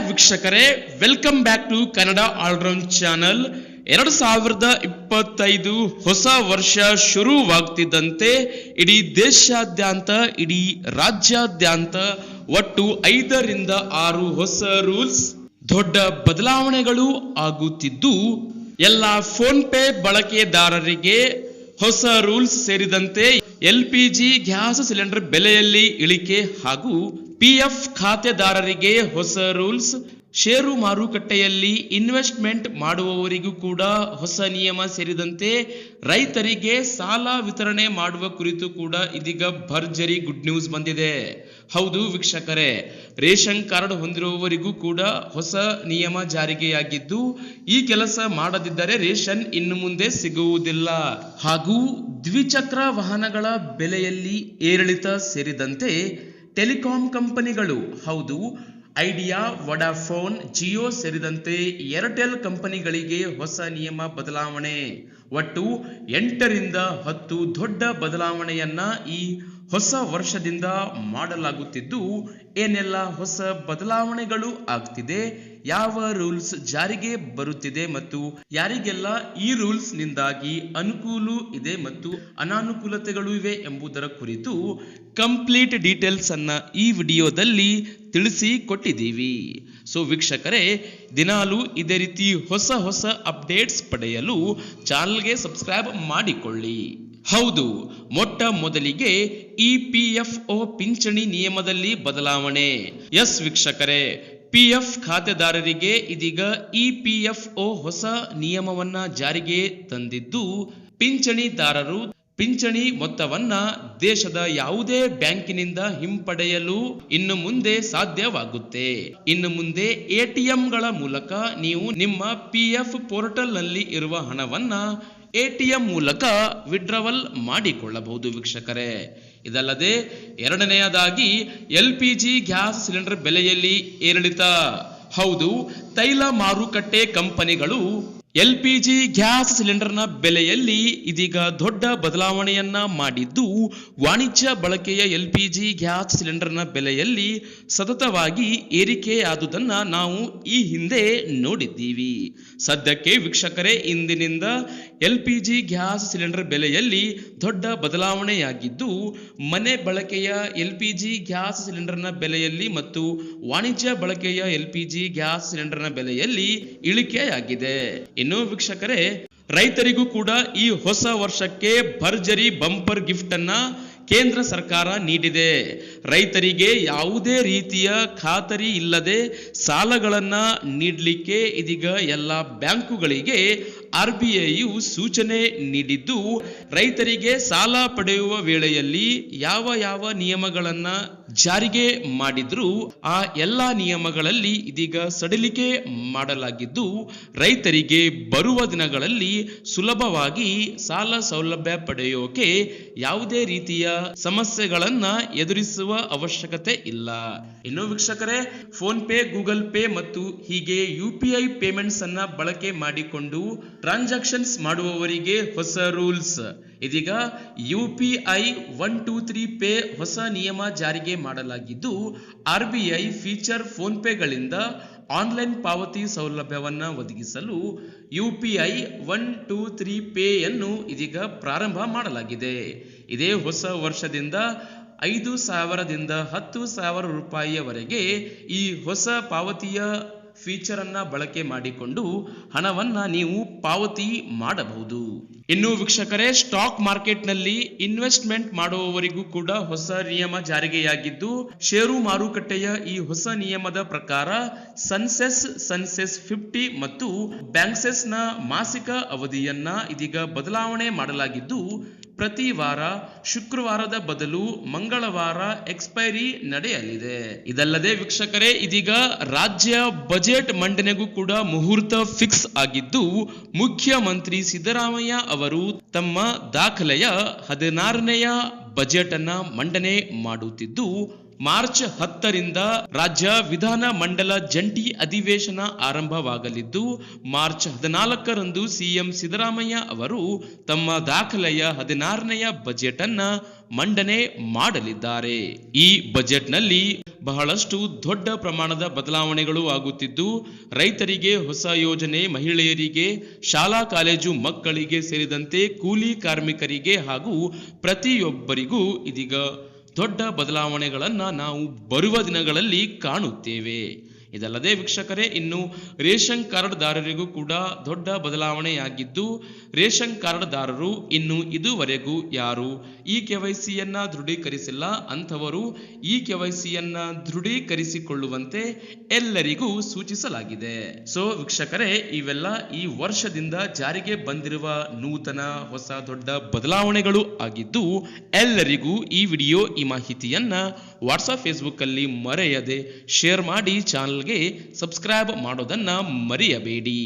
ವೀಕ್ಷಕರೇ, welcome back to Kannada all round channel. 2025 ಹೊಸ ವರ್ಷ ಶುರುವಾಗ್ತಿದ್ದಂತೆ ಇಡೀ ದೇಶಾದ್ಯಂತ, ಇಡೀ ರಾಜ್ಯಾದ್ಯಂತ ಒಟ್ಟು 5 ರಿಂದ 6 ಹೊಸ ರೂಲ್ಸ್, ದೊಡ್ಡ ಬದಲಾವಣೆಗಳು ಆಗುತ್ತಿದ್ದು, ಎಲ್ಲ ಫೋನ್ ಪೇ ಬಳಕೆದಾರರಿಗೆ ಹೊಸ ರೂಲ್ಸ್ ಸೇರಿದಂತೆ LPG ಗ್ಯಾಸ್ ಸಿಲಿಂಡರ್ ಬೆಲೆಯಲ್ಲಿ ಇಳಿಕೆ ಹಾಗೂ PF ಖಾತೆದಾರರಿಗೆ ಹೊಸ ರೂಲ್ಸ್, ಷೇರು ಮಾರುಕಟ್ಟೆಯಲ್ಲಿ ಇನ್ವೆಸ್ಟ್ಮೆಂಟ್ ಮಾಡುವವರಿಗೂ ಕೂಡ ಹೊಸ ನಿಯಮ ಸೇರಿದಂತೆ ರೈತರಿಗೆ ಸಾಲ ವಿತರಣೆ ಮಾಡುವ ಕುರಿತು ಕೂಡ ಇದೀಗ ಭರ್ಜರಿ ಗುಡ್ ನ್ಯೂಸ್ ಬಂದಿದೆ. ಹೌದು ವೀಕ್ಷಕರೇ, ರೇಷನ್ ಕಾರ್ಡ್ ಹೊಂದಿರುವವರಿಗೂ ಕೂಡ ಹೊಸ ನಿಯಮ ಜಾರಿಗೆಯಾಗಿದ್ದು, ಈ ಕೆಲಸ ಮಾಡದಿದ್ದರೆ ರೇಷನ್ ಇನ್ನು ಮುಂದೆ ಸಿಗುವುದಿಲ್ಲ. ಹಾಗೂ ದ್ವಿಚಕ್ರ ವಾಹನಗಳ ಬೆಲೆಯಲ್ಲಿ ಏರಿಳಿತ ಸೇರಿದಂತೆ ಟೆಲಿಕಾಂ ಕಂಪನಿಗಳು, ಹೌದು ಐಡಿಯಾ, ವೊಡಾಫೋನ್, ಜಿಯೋ ಸೇರಿದಂತೆ ಏರ್ಟೆಲ್ ಕಂಪನಿಗಳಿಗೆ ಹೊಸ ನಿಯಮ ಬದಲಾವಣೆ. ಒಟ್ಟು 8 ರಿಂದ 10 ದೊಡ್ಡ ಬದಲಾವಣೆಯನ್ನ ಈ ಹೊಸ ವರ್ಷದಿಂದ ಮಾಡಲಾಗುತ್ತಿದ್ದು, ಏನೆಲ್ಲ ಹೊಸ ಬದಲಾವಣೆಗಳು ಆಗ್ತಿದೆ, ಯಾವ ರೂಲ್ಸ್ ಜಾರಿಗೆ ಬರುತ್ತಿದೆ ಮತ್ತು ಯಾರಿಗೆಲ್ಲ ಈ ರೂಲ್ಸ್ ನಿಂದಾಗಿ ಅನುಕೂಲ ಇದೆ ಮತ್ತು ಅನಾನುಕೂಲತೆಗಳು ಇವೆ ಎಂಬುದರ ಕುರಿತು ಕಂಪ್ಲೀಟ್ ಡೀಟೇಲ್ಸ್ ಅನ್ನ ಈ ವಿಡಿಯೋದಲ್ಲಿ ತಿಳಿಸಿ ಕೊಟ್ಟಿದ್ದೀವಿ. ಸೊ ವೀಕ್ಷಕರೇ, ದಿನಾಲು ಇದೇ ರೀತಿ ಹೊಸ ಅಪ್ಡೇಟ್ಸ್ ಪಡೆಯಲು ಚಾನಲ್ಗೆ ಸಬ್ಸ್ಕ್ರೈಬ್ ಮಾಡಿಕೊಳ್ಳಿ. ಹೌದು, ಮೊಟ್ಟ ಮೊದಲಿಗೆ EPFO ಪಿಂಚಣಿ ನಿಯಮದಲ್ಲಿ ಬದಲಾವಣೆ. ಎಸ್ ವೀಕ್ಷಕರೇ, PF ಖಾತೆದಾರರಿಗೆ ಇದೀಗ EPFO ಹೊಸ ನಿಯಮವನ್ನ ಜಾರಿಗೆ ತಂದಿದ್ದು, ಪಿಂಚಣಿದಾರರು ಪಿಂಚಣಿ ಮೊತ್ತವನ್ನ ದೇಶದ ಯಾವುದೇ ಬ್ಯಾಂಕಿನಿಂದ ಹಿಂಪಡೆಯಲು ಇನ್ನು ಮುಂದೆ ಸಾಧ್ಯವಾಗುತ್ತೆ. ಇನ್ನು ಮುಂದೆ ATMಗಳ ಮೂಲಕ ನೀವು ನಿಮ್ಮ PF ಪೋರ್ಟಲ್ ನಲ್ಲಿ ಇರುವ ಹಣವನ್ನ ATM ಮೂಲಕ ವಿಡ್ರಾವಲ್ ಮಾಡಿಕೊಳ್ಳಬಹುದು ವೀಕ್ಷಕರೇ. ಇದಲ್ಲದೆ ಎರಡನೆಯದಾಗಿ LPG ಗ್ಯಾಸ್ ಸಿಲಿಂಡರ್ ಬೆಲೆಯಲ್ಲಿ ಏರಿಳಿತ. ಹೌದು, ತೈಲ ಮಾರುಕಟ್ಟೆ ಕಂಪನಿಗಳು LPG ಗ್ಯಾಸ್ ಸಿಲಿಂಡರ್ನ ಬೆಲೆಯಲ್ಲಿ ಇದೀಗ ದೊಡ್ಡ ಬದಲಾವಣೆಯನ್ನ ಮಾಡಿದ್ದು, ವಾಣಿಜ್ಯ ಬಳಕೆಯ LPG ಗ್ಯಾಸ್ ಸಿಲಿಂಡರ್ನ ಬೆಲೆಯಲ್ಲಿ ಸತತವಾಗಿ ಏರಿಕೆಯಾದುದನ್ನ ನಾವು ಈ ಹಿಂದೆ ನೋಡಿದ್ದೀವಿ. ಸದ್ಯಕ್ಕೆ ವೀಕ್ಷಕರೇ, ಇಂದಿನಿಂದ LPG ಗ್ಯಾಸ್ ಸಿಲಿಂಡರ್ ಬೆಲೆಯಲ್ಲಿ ದೊಡ್ಡ ಬದಲಾವಣೆಯಾಗಿದ್ದು, ಮನೆ ಬಳಕೆಯ LPG ಗ್ಯಾಸ್ ಸಿಲಿಂಡರ್ನ ಬೆಲೆಯಲ್ಲಿ ಮತ್ತು ವಾಣಿಜ್ಯ ಬಳಕೆಯ LPG ಗ್ಯಾಸ್ ಸಿಲಿಂಡರ್ನ ಬೆಲೆಯಲ್ಲಿ ಇಳಿಕೆಯಾಗಿದೆ. ಇನ್ನು ವೀಕ್ಷಕರೇ, ರೈತರಿಗೂ ಕೂಡ ಈ ಹೊಸ ವರ್ಷಕ್ಕೆ ಭರ್ಜರಿ ಬಂಪರ್ ಗಿಫ್ಟ್ ಅನ್ನ ಕೇಂದ್ರ ಸರ್ಕಾರ ನೀಡಿದೆ. ರೈತರಿಗೆ ಯಾವುದೇ ರೀತಿಯ ಖಾತರಿ ಇಲ್ಲದೆ ಸಾಲಗಳನ್ನ ನೀಡಲಿಕ್ಕೆ ಇದೀಗ ಎಲ್ಲ ಬ್ಯಾಂಕುಗಳಿಗೆ RBIಯು ಸೂಚನೆ ನೀಡಿದ್ದು, ರೈತರಿಗೆ ಸಾಲ ಪಡೆಯುವ ವೇಳೆಯಲ್ಲಿ ಯಾವ ನಿಯಮಗಳನ್ನ ಜಾರಿಗೆ ಮಾಡಿದ್ರು ಆ ಎಲ್ಲಾ ನಿಯಮಗಳಲ್ಲಿ ಇದೀಗ ಸಡಿಲಿಕೆ ಮಾಡಲಾಗಿದ್ದು, ರೈತರಿಗೆ ಬರುವ ದಿನಗಳಲ್ಲಿ ಸುಲಭವಾಗಿ ಸಾಲ ಸೌಲಭ್ಯ ಪಡೆಯೋಕೆ ಯಾವುದೇ ರೀತಿಯ ಸಮಸ್ಯೆಗಳನ್ನ ಎದುರಿಸುವ ಅವಶ್ಯಕತೆ ಇಲ್ಲ. ಇನ್ನು ವೀಕ್ಷಕರೇ, ಫೋನ್ ಪೇ, ಗೂಗಲ್ ಪೇ ಮತ್ತು ಹೀಗೆ UPI ಪೇಮೆಂಟ್ಸ್ ಅನ್ನ ಬಳಕೆ ಮಾಡಿಕೊಂಡು ಟ್ರಾನ್ಸಾಕ್ಷನ್ಸ್ ಮಾಡುವವರಿಗೆ ಹೊಸ ರೂಲ್ಸ್. ಇದೀಗ UPI 123 ಪೇ ಹೊಸ ನಿಯಮ ಜಾರಿಗೆ ಮಾಡಲಾಗಿದ್ದು, RBI ಫೀಚರ್ ಫೋನ್ ಪೇಗಳಿಂದ ಆನ್ಲೈನ್ ಪಾವತಿ ಸೌಲಭ್ಯವನ್ನ ಒದಗಿಸಲು UPI 123 ಪೇಯನ್ನು ಇದೀಗ ಪ್ರಾರಂಭ ಮಾಡಲಾಗಿದೆ. ಇದೇ ಹೊಸ ವರ್ಷದಿಂದ 5,000 ದಿಂದ 10,000 ರೂಪಾಯಿಯವರೆಗೆ ಈ ಹೊಸ ಪಾವತಿಯ ಫೀಚರ್ ಅನ್ನ ಬಳಕೆ ಮಾಡಿಕೊಂಡು ಹಣವನ್ನ ನೀವು ಪಾವತಿ ಮಾಡಬಹುದು. ಇನ್ನು ವೀಕ್ಷಕರೇ, ಸ್ಟಾಕ್ ಮಾರ್ಕೆಟ್ ನಲ್ಲಿ ಇನ್ವೆಸ್ಟ್ಮೆಂಟ್ ಮಾಡುವವರಿಗೂ ಕೂಡ ಹೊಸ ನಿಯಮ ಜಾರಿಗೆಯಾಗಿದ್ದು, ಷೇರು ಮಾರುಕಟ್ಟೆಯ ಈ ಹೊಸ ನಿಯಮದ ಪ್ರಕಾರ ಸೆನ್ಸೆಕ್ಸ್ 50 ಮತ್ತು ಬ್ಯಾಂಕ್ಸೆಸ್ ನ ಮಾಸಿಕ ಅವಧಿಯನ್ನ ಇದೀಗ ಬದಲಾವಣೆ ಮಾಡಲಾಗಿದ್ದು, ಪ್ರತಿ ವಾರ ಶುಕ್ರವಾರದ ಬದಲು ಮಂಗಳವಾರ ಎಕ್ಸ್ಪೈರಿ ನಡೆಯಲಿದೆ. ಇದಲ್ಲದೆ ವೀಕ್ಷಕರೇ, ಇದೀಗ ರಾಜ್ಯ ಬಜೆಟ್ ಮಂಡನೆಗೂ ಕೂಡ ಮುಹೂರ್ತ ಫಿಕ್ಸ್ ಆಗಿದ್ದು, ಮುಖ್ಯಮಂತ್ರಿ ಸಿದ್ದರಾಮಯ್ಯ ಅವರು ತಮ್ಮ ದಾಖಲೆಯ 16ನೆಯ ಬಜೆಟ್ ಅನ್ನ ಮಂಡನೆ ಮಾಡುತ್ತಿದ್ದು, ಮಾರ್ಚ್ 10ರಿಂದ ರಾಜ್ಯ ವಿಧಾನ ಮಂಡಲ ಜಂಟಿ ಅಧಿವೇಶನ ಆರಂಭವಾಗಲಿದ್ದು ಮಾರ್ಚ್ 14ರಂದು ಸಿಎಂ ಸಿದ್ದರಾಮಯ್ಯ ಅವರು ತಮ್ಮ ದಾಖಲೆಯ 16ನೆಯ ಬಜೆಟ್ ಅನ್ನ ಮಂಡನೆ ಮಾಡಲಿದ್ದಾರೆ. ಈ ಬಜೆಟ್ನಲ್ಲಿ ಬಹಳಷ್ಟು ದೊಡ್ಡ ಪ್ರಮಾಣದ ಬದಲಾವಣೆಗಳು ಆಗುತ್ತಿದ್ದು, ರೈತರಿಗೆ ಹೊಸ ಯೋಜನೆ, ಮಹಿಳೆಯರಿಗೆ, ಶಾಲಾ ಕಾಲೇಜು ಮಕ್ಕಳಿಗೆ ಸೇರಿದಂತೆ ಕೂಲಿ ಕಾರ್ಮಿಕರಿಗೆ ಹಾಗೂ ಪ್ರತಿಯೊಬ್ಬರಿಗೂ ಇದೀಗ ದೊಡ್ಡ ಬದಲಾವಣೆಗಳನ್ನು ನಾವು ಬರುವ ದಿನಗಳಲ್ಲಿ ಕಾಣುತ್ತೇವೆ. ಇದಲ್ಲದೆ ವೀಕ್ಷಕರೇ, ಇನ್ನು ರೇಷನ್ ಕಾರ್ಡ್ದಾರರಿಗೂ ಕೂಡ ದೊಡ್ಡ ಬದಲಾವಣೆಯಾಗಿದ್ದು, ರೇಷನ್ ಕಾರ್ಡ್ದಾರರು ಇನ್ನು ಇದುವರೆಗೂ ಯಾರು ಈ KYCಯನ್ನ ದೃಢೀಕರಿಸಿಲ್ಲ ಅಂಥವರು ಈ KYCಯನ್ನ ದೃಢೀಕರಿಸಿಕೊಳ್ಳುವಂತೆ ಎಲ್ಲರಿಗೂ ಸೂಚಿಸಲಾಗಿದೆ. ಸೊ ವೀಕ್ಷಕರೇ, ಇವೆಲ್ಲ ಈ ವರ್ಷದಿಂದ ಜಾರಿಗೆ ಬಂದಿರುವ ನೂತನ ಹೊಸ ದೊಡ್ಡ ಬದಲಾವಣೆಗಳು ಆಗಿದ್ದು, ಎಲ್ಲರಿಗೂ ಈ ವಿಡಿಯೋ ಈ ಮಾಹಿತಿಯನ್ನ ವಾಟ್ಸ್ಆಪ್ ಫೇಸ್ಬುಕ್ ಅಲ್ಲಿ ಮರೆಯದೆ ಶೇರ್ ಮಾಡಿ, ಚಾನಲ್ಗೆ ಸಬ್ಸ್ಕ್ರೈಬ್ ಮಾಡೋದನ್ನ ಮರೆಯಬೇಡಿ.